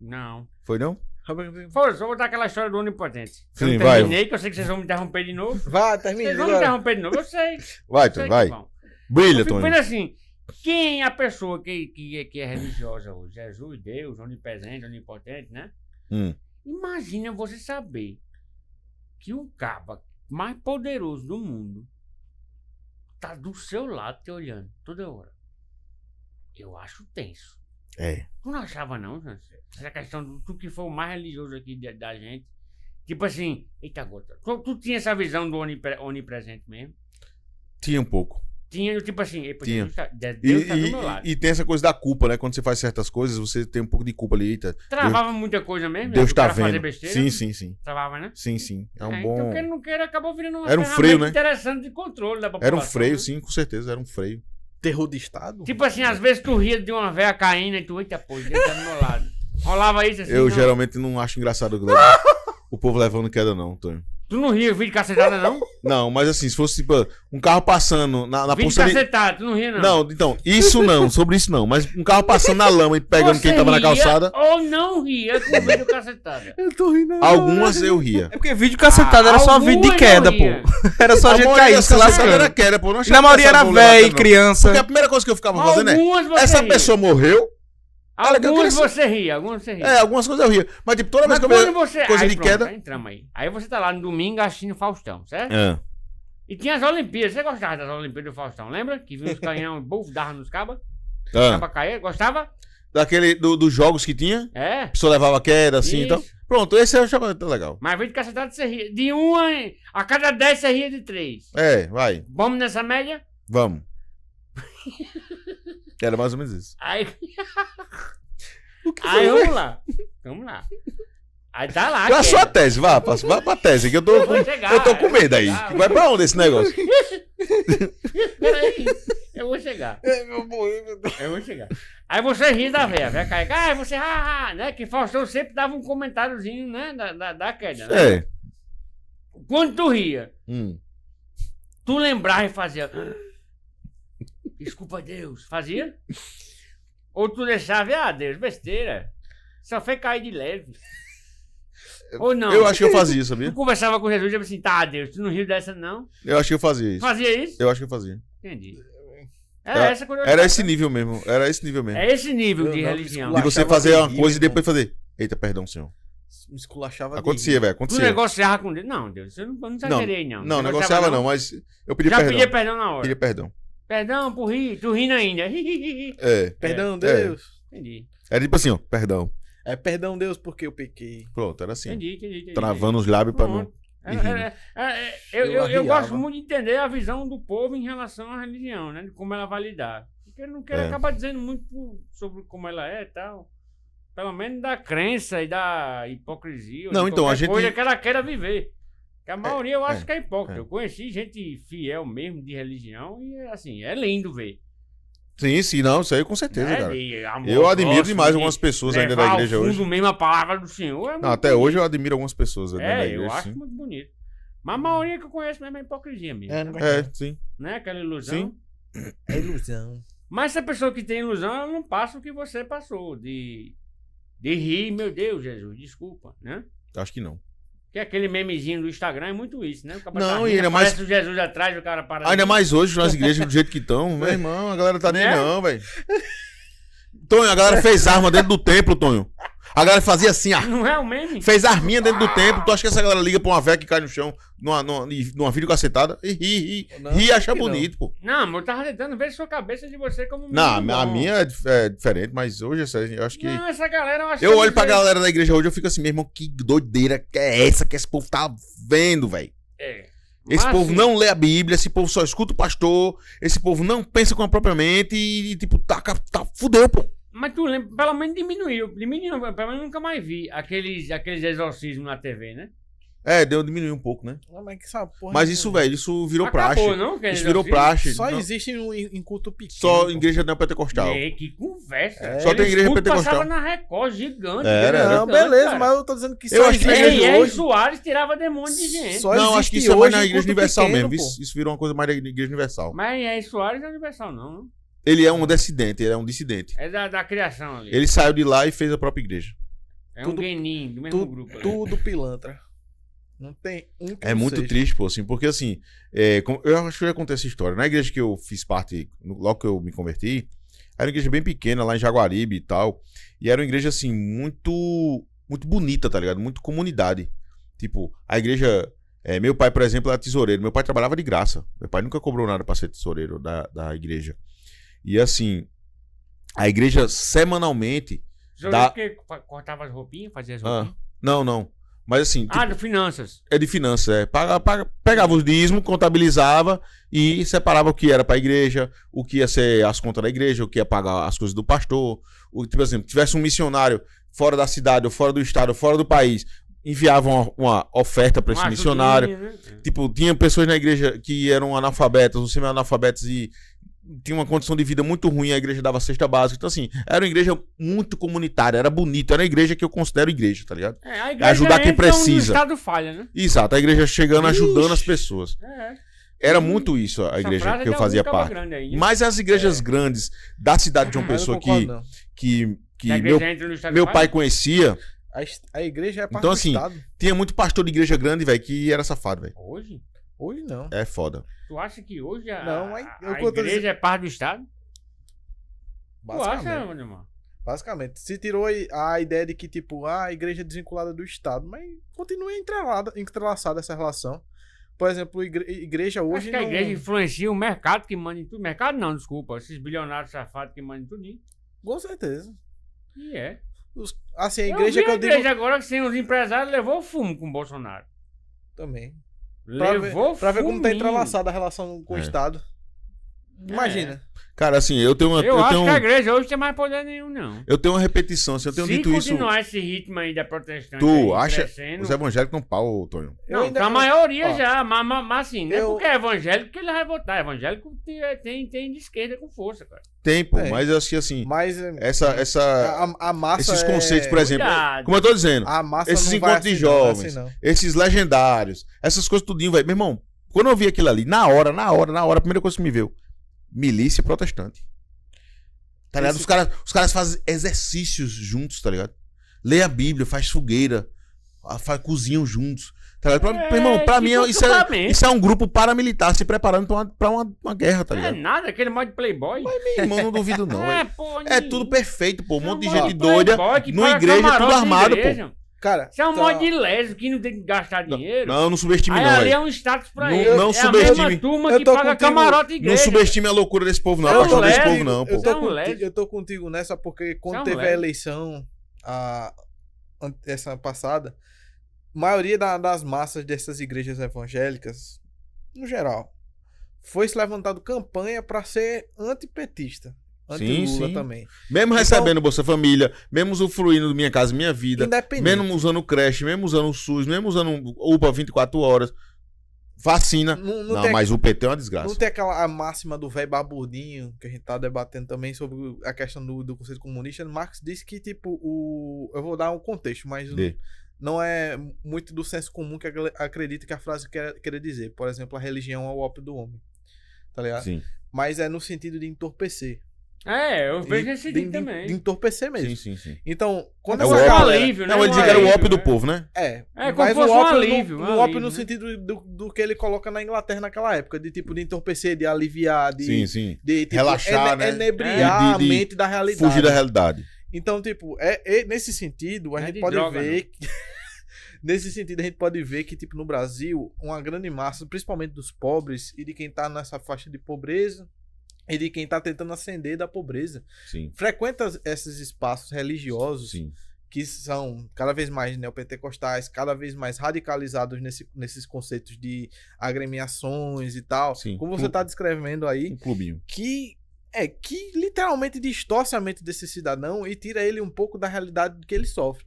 Não. Foi não? Foi, só vou dar aquela história do onipotente. Sim, eu vai. terminei, que eu sei que vocês vão me interromper de novo. Vai, termina. Vocês vão me interromper de novo, eu sei. Vai, Eu sei Tonho, que vai. vão. Brilha, Eu fico Tonho. vendo assim, quem é a pessoa que é religiosa hoje? Jesus, Deus, onipresente, onipotente, né? Imagina você saber que o caba mais poderoso do mundo tá do seu lado te olhando toda hora. Eu acho tenso. É. Tu não achava não, Jansen? Essa questão do tu que foi o mais religioso aqui da gente. Tipo assim, eita gota. Tu tinha essa visão do onipresente mesmo? Tinha um pouco. Tinha, tipo assim, Tinha. Deus tá do meu lado. E tem essa coisa da culpa, né? Quando você faz certas coisas, você tem um pouco de culpa ali. Eita, Travava muita coisa mesmo? Deus O tá cara fazer vendo. besteira? Sim. Travava, né? Sim. É um Então, bom... quem não queira, acabou virando uma Era um ferramenta freio, né? interessante de controle da população. Era um freio, né? sim, com certeza. Era um freio. Terror de Estado? Tipo assim, às vezes tu ria de uma véia caindo e tu, eita, pô, Deus tá do meu lado. Rolava isso assim? Eu não? geralmente não acho engraçado o povo levando queda, não, Tonho. Tu não ria, vídeo cacetada, não? Não, mas assim, se fosse tipo um carro passando na Vídeo poça de... cacetada, tu não ria, não? Não, então, isso não, sobre isso não. Mas um carro passando na lama e pegando Você quem tava na ria calçada, ou não ria com vídeo cacetada? Eu tô rindo. algumas eu ria. É porque vídeo cacetado era só algumas vídeo de eu queda, ria. pô. Era só A gente maioria cair, das se cacetadas lascando. era queda, pô. Não achava Na maioria que essa era bola véi, bacana, não. criança. Porque a primeira coisa que eu ficava fazendo é... Algumas você Essa ria. pessoa morreu. Olha, que eu Algumas queria- você ria, algumas você ria. É, algumas coisas eu ria. Mas tipo, toda vez Mas que eu quando vejo você... coisa aí, de pronto, queda... aí entramos aí. Aí você tá lá no domingo assistindo Faustão, certo? É. E tinha as Olimpíadas. Você gostava das Olimpíadas do Faustão, lembra? Que vinha os canhão, buf, dava nos cabas. Ah. Caba caía. Gostava? Dos jogos que tinha. É. A pessoa levava queda, assim, Isso. então... Pronto, esse eu achava tá legal. Mas vídeo cacetada você ria. De uma... A cada 10 você ria de 3. É, vai. Vamos nessa média? Vamos. Era mais ou menos isso. Aí... Aí vamos lá. Vamos lá. Aí tá lá. Qual a sua queda. tese? Vá pra tese, que eu tô vou chegar, eu tô com medo aí. eu vou chegar. Vai pra onde esse negócio? Peraí. Eu vou chegar. meu Deus. Eu vou chegar. Aí você ri da véia. A véia cai. Ah, você... né? Que Faustão sempre dava um comentáriozinho, né? Da queda, né? É. Quando tu ria, Hum. tu lembrava e fazia... Desculpa, Deus. Fazia? Ou tu deixava, Deus, besteira. Só foi cair de leve. Ou não? Eu acho que eu fazia, sabia? Tu conversava com Jesus e dizia assim, tá, Deus, tu não riu dessa, não? Eu acho que eu fazia isso. Fazia isso? Eu acho que eu fazia. Entendi. Era- Essa curiosidade. Era esse nível mesmo. Era esse nível mesmo. É esse nível de Eu não, religião. De você achava fazer uma terrível, coisa e depois irmão. fazer. Eita, perdão, senhor. Me esculachava. Acontecia, velho. Tu Acontecia. negociava com Deus. Não, Deus, você não tá Não, querendo, não. não, negociava não, mas eu pedia Já perdão. pedia perdão na hora. Pedia perdão. Perdão por rir, tu rindo ainda. É. Perdão, É. Deus. Entendi. Era tipo assim, ó. Perdão. É perdão, Deus, porque eu pequei. Pronto, era assim. Entendi. Travando os lábios pra não. Pronto. ir rindo. Eu arriava. gosto muito de entender a visão do povo em relação à religião, né? De como ela vai lidar. Porque eu não quero É. acabar dizendo muito sobre como ela é e tal. Pelo menos da crença e da hipocrisia. ou Não, de então, a qualquer gente- coisa que ela queira viver. Que a maioria eu acho que é hipócrita. é. Eu conheci gente fiel mesmo de religião e, assim, é lindo ver. Sim, não, isso aí com certeza, né? cara. De amor Eu admiro próximo, demais de algumas pessoas ainda levar da ao igreja fundo hoje. mesmo a palavra do Senhor. É Não, muito até bonito. hoje eu admiro algumas pessoas ainda da É, igreja, eu acho sim. muito bonito. Mas a maioria que eu conheço mesmo é hipocrisia mesmo. É, não né? vai- É, sim. Né? Aquela ilusão. Sim. É ilusão. Mas essa pessoa que tem ilusão, ela não passa o que você passou. De rir, meu Deus, Jesus, desculpa, né? Acho que não. Porque aquele memezinho do Instagram é muito isso, né? O cara Não, tá rindo, e ainda mais- aparece o Jesus atrás, o cara para. Ainda mais hoje, nas igrejas do jeito que estão. Meu irmão, a galera tá nem Né? não, velho. Tonho, a galera fez arma dentro do templo, Tonho. A galera fazia assim, Não é o meme? fez arminha dentro do templo. Tu acha que essa galera liga pra uma velha que cai no chão numa videocacetada e ri Não, e acha que não. bonito, pô. Não, mas eu tava tentando ver sua cabeça de você como um Não, menino a bom. minha é diferente, mas hoje eu acho que. Não, essa galera eu acho Eu que olho pra você- galera da igreja hoje, eu fico assim, meu irmão, que doideira que é essa que esse povo tá vendo, velho? É. Esse Mas, povo assim, não lê a Bíblia, esse povo só escuta o pastor, esse povo não pensa com a própria mente e tipo, tá fudeu, pô. Mas tu lembra, pelo menos diminuiu. Diminuiu, pelo menos nunca mais vi aqueles exorcismos na TV, né? É, diminuiu um pouco, né? Não, mas que essa porra Mas não- isso, velho, isso virou Acabou, praxe. não? Aquele Isso virou exorcismo? praxe. Só Não- existe em culto pequeno. Só pô. igreja neopentecostal. É, que conversa. É. Só tem igreja Escudo pentecostal. passava na Record, gigante. Era, Não, gigante, beleza, cara. mas eu tô dizendo que Eu só acho que existe na igreja R.R. hoje. Soares tirava demônio de gente. Só Não, acho existe que isso é mais na hoje igreja culto universal pequeno, mesmo. pô. Isso virou uma coisa mais da igreja universal. Mas R.R. Soares é universal, não. Ele é um dissidente, ele é um dissidente. É da criação ali. Ele saiu de lá e fez a própria igreja. É Tudo- um geninho do mesmo grupo. ali. Tudo pilantra. Não tem um que É não muito seja. triste, pô, assim, porque assim, eu acho que eu já contei essa história. Na igreja que eu fiz parte, logo que eu me converti, era uma igreja bem pequena, lá em Jaguaribe e tal. E era uma igreja, assim, muito bonita, tá ligado? Muito comunidade. Tipo, a igreja. Meu pai, por exemplo, era tesoureiro. Meu pai trabalhava de graça. Meu pai nunca cobrou nada pra ser tesoureiro da igreja. E assim, a igreja semanalmente. Jogador que cortava as roupinhas, fazia as roupinhas. Não. Mas assim, tipo, De finanças. é de finanças, pegava os dízimos, contabilizava e separava o que era pra igreja, o que ia ser as contas da igreja, o que ia pagar as coisas do pastor. Tipo assim, tivesse um missionário fora da cidade, ou fora do estado, ou fora do país, enviavam uma oferta pra esse Uma missionário. ajudinha, né? Tipo, tinha pessoas na igreja que eram analfabetas ou semi-analfabetas e tinha uma condição de vida muito ruim, a igreja dava cesta básica. Então, assim, era uma igreja muito comunitária, era bonita, era uma igreja que eu considero igreja, tá ligado? A igreja Ajudar quem entra onde precisa. o Estado falha, né? Exato, a igreja chegando, ajudando as Ixi. pessoas. É. Era muito isso a Essa igreja frase que eu deu fazia muito cabo parte. grande aí, né? Mas as igrejas grandes da cidade de João Mas eu Pessoa não concordo, não. que Que a meu, igreja entra no Estado meu falha? pai conhecia, A igreja é parte Então, do assim, Estado. tinha muito pastor de igreja grande, velho, que era safado, velho. Hoje? Hoje não. É foda. Tu acha que hoje Não, mas a eu tô igreja dizendo- é parte do Estado? Tu acha, Basicamente. meu irmão? Basicamente. Se tirou a ideia de que, tipo, a igreja é desvinculada do Estado, mas continua entrelaçada essa relação. Por exemplo, igreja Acho hoje que a não... igreja influencia o mercado que manda em tudo. Mercado não, desculpa. Esses bilionários safados que mandam em tudo. Com certeza. E é. Assim, a Eu igreja vi que a eu digo igreja agora que sem os empresários levou fumo com o Bolsonaro. também. Pra Levou ver como tá fuminho. entrelaçada a relação com o É. Estado. Imagina. Cara, assim, eu tenho uma. Eu acho tenho, que a igreja hoje tem mais poder nenhum, não. eu tenho uma repetição, assim, eu tenho Se dito isso. continuar esse ritmo aí da protestante Tu aí acha. crescendo... Os evangélicos não pau, Tonho. Eu Não, ainda- a maioria ó, já, mas assim, não é eu- porque é evangélico que ele vai votar. Evangélico tem de esquerda com força, cara. Tem, pô, Tem. mas eu acho que assim. Mas A a massa esses é- conceitos, por exemplo. Cuidado. Como eu tô dizendo, A massa esses não vai encontros de assim, não, não é jovens, assim, não. esses legendários, essas coisas tudinho, velho. Meu irmão, quando eu vi aquilo ali, na hora, a primeira coisa que me veio, milícia protestante. Tá ligado? Esse- Os caras fazem exercícios juntos, tá ligado? Lê a Bíblia, faz fogueira, cozinham juntos. Tá ligado? Meu irmão, pra mim, tipo acampamento. isso é um grupo paramilitar se preparando pra uma guerra, tá Não é ligado? nada, aquele modo de playboy. Meu irmão, não duvido não, velho. Pô, É tudo perfeito, pô. Um monte de modo gente doida, playboy que numa paga igreja, tudo camarote de armado, pô. igreja. Cara, Isso é um tá- modo de lésbico que não tem que gastar dinheiro. Não subestime Aí não, ali velho. é um status pra Não- ele. não é subestime. a mesma turma Eu que tô paga contigo. camarote de Não igreja. subestime a loucura desse povo, não. A Eu paixão desse levo, povo, não, Eu pô. tô, São contigo, lésbicos. eu tô contigo nessa porque quando São teve a lésbicos. eleição essa passada, a maioria das massas dessas igrejas evangélicas, no geral, foi se levantado campanha pra ser antipetista. Anti-Lula sim. também. Mesmo Então- recebendo Bolsa Família, mesmo usufruindo do Minha Casa Minha Vida, Independente. mesmo usando creche, mesmo usando o SUS, mesmo usando UPA 24 horas, vacina. Não, tem, mas o PT é uma não desgraça. tem aquela a máxima do velho barbudinho que a gente tá debatendo também sobre a questão do conceito comunista. Marx disse que, tipo, eu vou dar um contexto, mas Dê. não é muito do senso comum que acredita que a frase quer dizer. Por exemplo, a religião é o ópio do homem. Tá ligado? Sim, Mas é no sentido de entorpecer. Eu vejo De- esse sentido de também. entorpecer mesmo. sim. Então, quando É essa o ópio, galera... alívio, né? Não, ele Um diz que era o alívio, ópio do né? povo, né? É como mas fosse o um ópio, alívio, no, um o ópio alívio, no né? sentido do que ele coloca na Inglaterra naquela época, de tipo, de entorpecer, de aliviar, de... Sim. de tipo, Relaxar, né? enebriar De- a mente da realidade. Fugir da realidade. Então, tipo, nesse sentido, a Não é gente de pode droga, ver que... Nesse sentido, a gente pode ver que, tipo, no Brasil, uma grande massa, principalmente dos pobres e de quem tá nessa faixa de pobreza e de quem tá tentando ascender da pobreza, Sim, frequenta esses espaços religiosos sim. que são cada vez mais neopentecostais, cada vez mais radicalizados nesses conceitos de agremiações e tal. Sim. Como você tá descrevendo aí, Um clubinho. que literalmente distorce a mente desse cidadão e tira ele um pouco da realidade que ele sofre.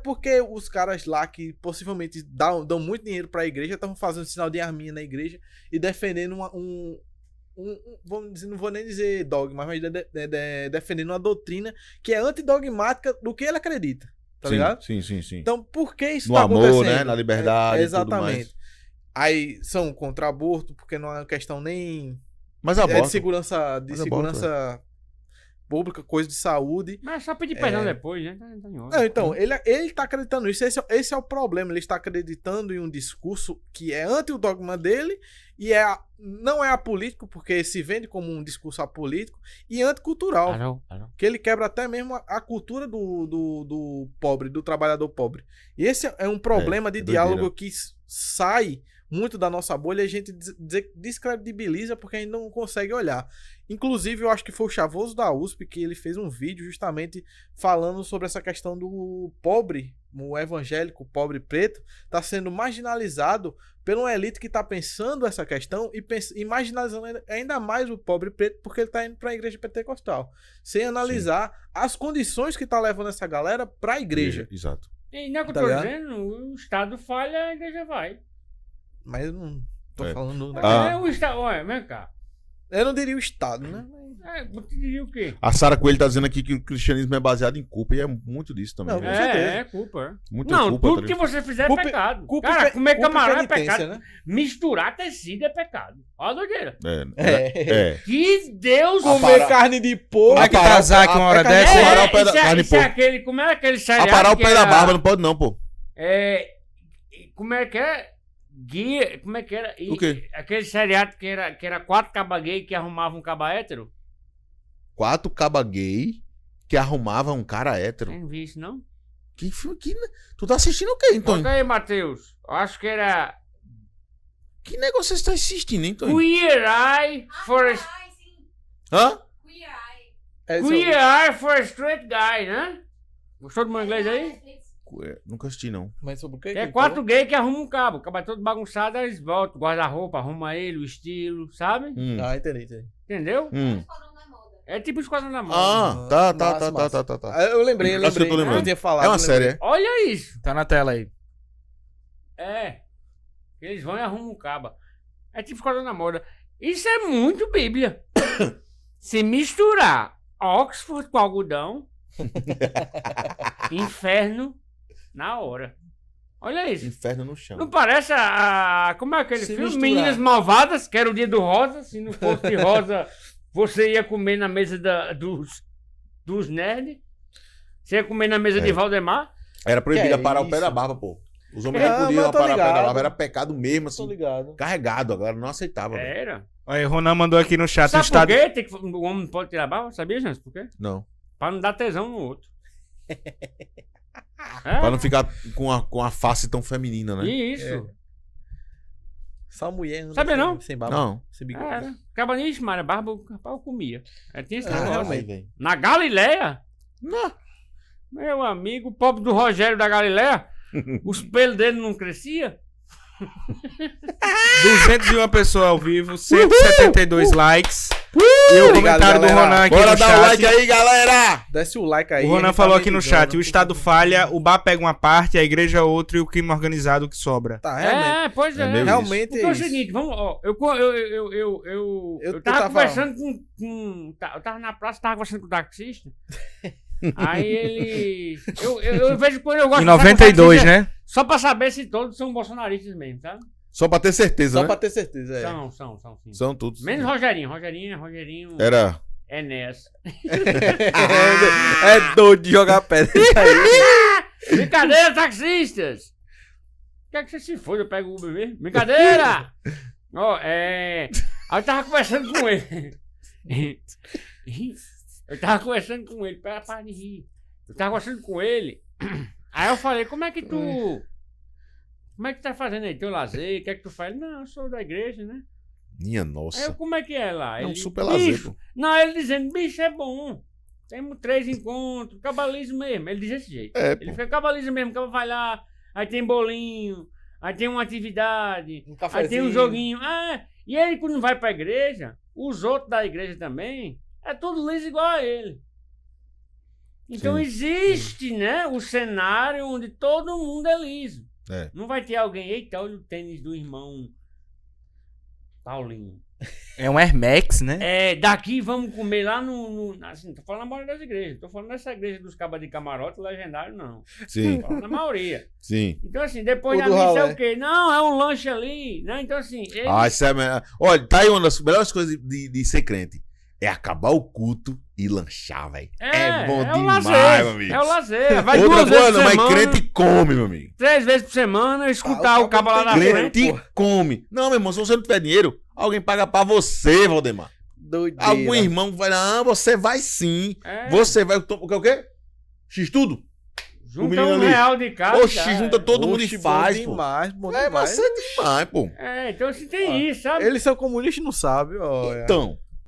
Porque os caras lá que possivelmente dão muito dinheiro pra igreja estão fazendo sinal de arminha na igreja e defendendo vamos dizer, não vou nem dizer dogma, mas defendendo uma doutrina que é antidogmática do que ele acredita. Tá Sim, ligado? Sim. Então, por que isso No tá amor, acontecendo? né? Na liberdade e tudo exatamente. mais. Aí são contra aborto, porque não é uma questão nem Mas de aborto. segurança. Mas aborto, pública, coisa de saúde. Mas é só pedir perdão depois, né? Não, então, ele tá acreditando nisso. Esse é o problema. Ele está acreditando em um discurso que é anti o dogma dele e não é apolítico, porque se vende como um discurso apolítico e anticultural. Alô. Que ele quebra até mesmo a cultura do pobre, do trabalhador pobre. E esse é um problema de diálogo que sai muito da nossa bolha e a gente descredibiliza porque a gente não consegue olhar. Inclusive, eu acho que foi o Chavoso da USP que ele fez um vídeo justamente falando sobre essa questão do pobre, o evangélico, pobre preto, tá sendo marginalizado por uma elite que tá pensando essa questão e marginalizando ainda mais o pobre preto porque ele tá indo pra igreja pentecostal, sem analisar as condições que tá levando essa galera pra igreja. Exato. E não é o que eu tô dizendo, o Estado falha, a igreja vai. Mas eu não tô falando... O Estado... Olha, vem cá. Eu não diria o Estado, né? Você diria o quê? A Sara Coelho tá dizendo aqui que o cristianismo é baseado em culpa e é muito disso também. Não, né? É culpa. Muita Não, culpa, tudo que você fizer é pecado. Cara, comer camarão é pecado. Né? Misturar tecido é pecado. Olha a doideira. Que Deus... Comer carne de porco. Como é que tá Zaque uma hora dessa? Aparar o pé da carne, pô. Como é aquele seriado Aparar o pé da barba não pode não, pô. Como é que é? Guia, como é que era? O quê? Aquele seriado que era 4 caba gay que arrumavam um caba hétero? 4 caba gay que arrumava um cara hétero. Não vi isso, não? Que filme que... Tu tá assistindo o quê, então? Conta aí, Matheus. Eu acho que era... Que negócio você tá assistindo, hein, Tony? Queer Eye for a... Hã? Queer Eye for a Straight Guy, né? Gostou do meu inglês aí? Nunca assisti, não. Mas sobre o quê? É 4 gays que arrumam um cabo. O cabo é todo bagunçado, aí eles voltam, guarda-roupa, arruma ele, o estilo, sabe? Entendi. Entendeu? É tipo Esquadrão da Moda. Tá. Eu lembrei. Acho que eu tô lembrando. Eu tinha falado. É uma série, é? Olha isso. Tá na tela aí. Eles vão e arrumam um cabo. É tipo Esquadrão da Moda. Isso é muito Bíblia. Se misturar Oxford com algodão, inferno na hora. Olha isso. Inferno no chão. Não parece como é aquele Se filme? misturar. Meninas Malvadas, que era o dia do rosa. Se não fosse rosa, você ia comer na mesa dos nerds. Você ia comer na mesa de Valdemar. Era proibido Que é aparar o pé isso? da barba, pô. Os homens não Mas podiam eu tô aparar o pé da ligado. barba. Era pecado mesmo, Tô assim. ligado. Carregado. A galera não aceitava, velho. Era. Aí, Ronan mandou aqui no chat o Sabe estado. por quê? O homem não pode tirar a barba? Sabia, Jans? Por quê? Não. Pra não dar tesão no outro. Pra não ficar com a face tão feminina, né? Isso. Só mulher. Sabia não? Sem barba. Não. Sem bigode. Era. Acaba nisso, Mário. Barba o rapaz comia. Tinha esse negócio. realmente. velho. Na Galileia, Não. meu amigo, o pobre do Rogério da Galileia, os pelos dele não crescia. 201 pessoas ao vivo, 172 likes. E o Obrigado, comentário do galera. Ronan aqui Bora no dar chat. o like aí, galera! Desce o like aí. O a Ronan gente falou tá aqui no mendigando, chat: o Estado falha, o bar pega uma parte, a igreja outra e o crime organizado que sobra. Tá, realmente. Pois é. É meio Realmente Então é o isso. seguinte, vamos, ó, eu Eu tava tava- conversando eu tava na praça, tava conversando com o taxista. Aí ele. Eu vejo quando eu gosto Em de conversar com o 92, taxista, né? Só pra saber se todos são bolsonaristas mesmo, sabe? Só pra ter certeza, Só né? pra ter certeza, São sim. São todos. Menos Rogerinho. Rogerinho Era. é nessa. É doido de jogar pedra. Isso aí. Brincadeira, taxistas! Quer que você se for? Eu pego o Uber mesmo? Brincadeira! Ó, Aí eu tava conversando com ele. Para de rir. Eu tava conversando com ele. Aí eu falei, como é que tu tá fazendo aí? Teu lazer? O que é que tu faz? Não, eu sou da igreja, né? Minha Aí eu, nossa. como é que é lá? É um Ele, super lazer, bicho, pô. não, ele dizendo, bicho, é bom. Temos 3 encontros, cabalismo mesmo. Ele diz desse jeito. É, Ele pô. fica cabalismo mesmo, acaba vai lá, aí tem bolinho, aí tem uma atividade, Um aí cafezinho. tem um joguinho. E ele quando vai pra igreja, os outros da igreja também, é tudo liso igual a ele. Então Sim. existe, né, o cenário onde todo mundo é liso. É. Não vai ter alguém, eita, olha o tênis do irmão Paulinho. É um Air Max, né? Daqui vamos comer lá assim, tô falando na maioria das igrejas, tô falando dessa igreja dos cabas de camarote, legendário, não. Sim, Tô falando na maioria. sim. Então assim, depois O da do missa é ralé. o quê? Não, é um lanche ali, né? Então assim, ele... Ah, isso é... Olha, tá aí uma das melhores coisas de ser crente. é acabar o culto e lanchar, velho. É bom o demais, lazer, meu amigo. É o lazer. Vai Outra 2 vezes coisa, por mas semana, crente come, meu amigo. 3 vezes por semana, escutar o cabo lá na frente. Crente come. Não, meu irmão, se você não tiver dinheiro, alguém paga pra você, Valdemar. Doideira. Algum irmão vai, não, você vai sim. É. Você vai, o quê? X-tudo? Junta menino R$1 ali. de cada. Oxi, junta todo mundo Oxe, e faz, bom pô. demais, bom É, demais. mas é demais, pô. Então assim tem isso, sabe? Eles são comunistas e não sabem, olha. Então,